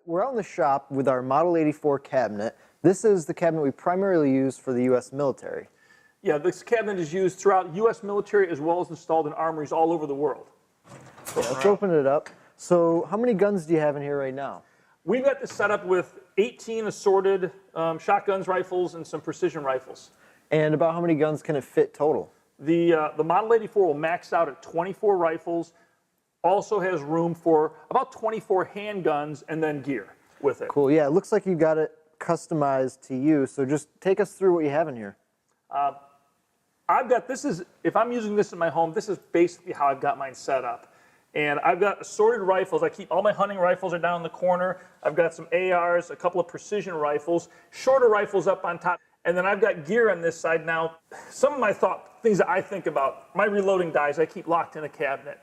We're out in the shop with our Model 84 cabinet. This is the cabinet we primarily use for the U.S. military. Yeah, this cabinet is used throughout U.S. military as well as installed in armories all over the world. Yeah, let's open it up. So how many guns do you have in here right now? We've got this set up with 18 assorted shotguns, rifles, and some precision rifles. And about how many guns can it fit total? The Model 84 will max out at 24 rifles, also has room for about 24 handguns and then gear with it. Cool, yeah, it looks like you got it customized to you, so just take us through what you have in here. If I'm using this in my home, this is basically how I've got mine set up. And I've got assorted rifles. I keep all my hunting rifles are down in the corner. I've got some ARs, a couple of precision rifles, shorter rifles up on top. And then I've got gear on this side now. Some of my things that I think about, my reloading dies, I keep locked in a cabinet.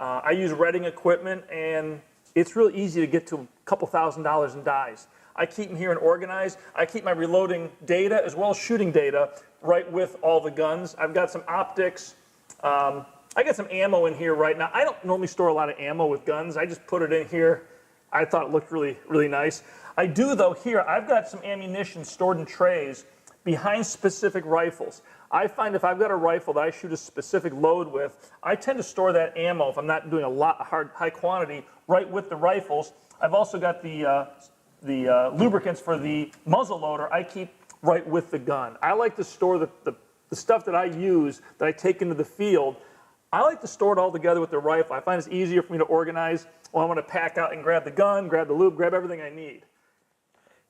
I use redding equipment, and it's real easy to get to a couple $1,000s in dies. I keep them here and organized. I keep my reloading data as well as shooting data right with all the guns. I've got some optics. I got some ammo in here right now. I don't normally store a lot of ammo with guns. I just put it in here. I thought it looked really, really nice. I do, though, here, I've got some ammunition stored in trays behind specific rifles. I find if I've got a rifle that I shoot a specific load with, I tend to store that ammo, if I'm not doing a high quantity, right with the rifles. I've also got the lubricants for the muzzle loader I keep right with the gun. I like to store the stuff that I use, that I take into the field, I like to store it all together with the rifle. I find it's easier for me to organize when I want to pack out and grab the gun, grab the lube, grab everything I need.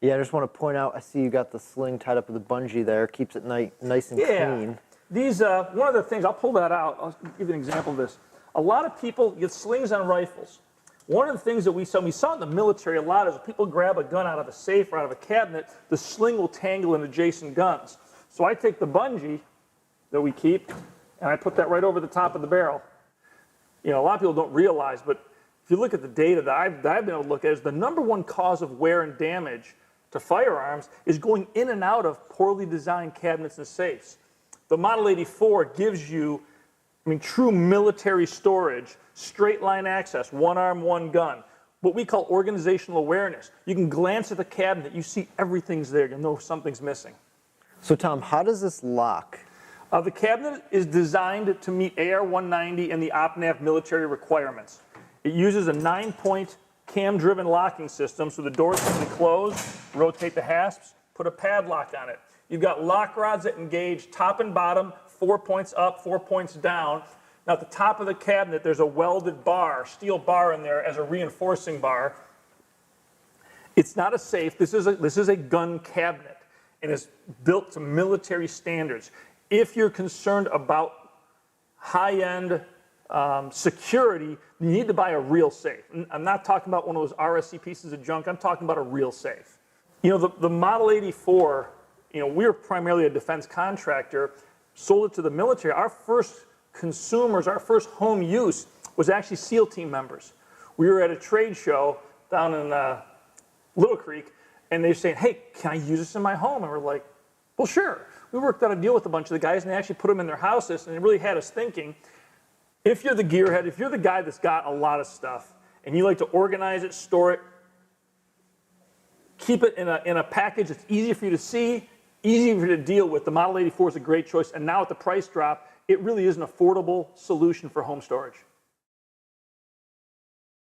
Yeah, I just want to point out, I see you got the sling tied up with a bungee there. Keeps it nice and clean. These, one of the things, I'll pull that out. I'll give you an example of this. A lot of people get slings on rifles. One of the things that we saw in the military a lot is when people grab a gun out of a safe or out of a cabinet, the sling will tangle in adjacent guns. So I take the bungee that we keep, and I put that right over the top of the barrel. You know, a lot of people don't realize, but if you look at the data that I've been able to look at, is the #1 cause of wear and damage to firearms is going in and out of poorly designed cabinets and safes. The Model 84 gives you, true military storage, straight line access, one arm, one gun. What we call organizational awareness. You can glance at the cabinet, you see everything's there, you know something's missing. So Tom, how does this lock? The cabinet is designed to meet AR-190 and the OPNAV military requirements. It uses a 9-point cam-driven locking system, so the doors can be closed, rotate the hasps, put a padlock on it. You've got lock rods that engage top and bottom, 4 points up, 4 points down. Now at the top of the cabinet, there's a welded bar, steel bar in there as a reinforcing bar. It's not a safe. This is a gun cabinet, and it's built to military standards. If you're concerned about high-end security, you need to buy a real safe. I'm not talking about one of those RSC pieces of junk. I'm talking about a real safe. You know, the Model 84, we were primarily a defense contractor, sold it to the military. Our first consumers, our first home use was actually SEAL team members. We were at a trade show down in Little Creek, and they were saying, hey, can I use this in my home? And we're like, well, sure. We worked out a deal with a bunch of the guys, and they actually put them in their houses, and it really had us thinking, if you're the gearhead, if you're the guy that's got a lot of stuff, and you like to organize it, store it, keep it in a package that's easy for you to see, easy for you to deal with, the Model 84 is a great choice, and now at the price drop, it really is an affordable solution for home storage.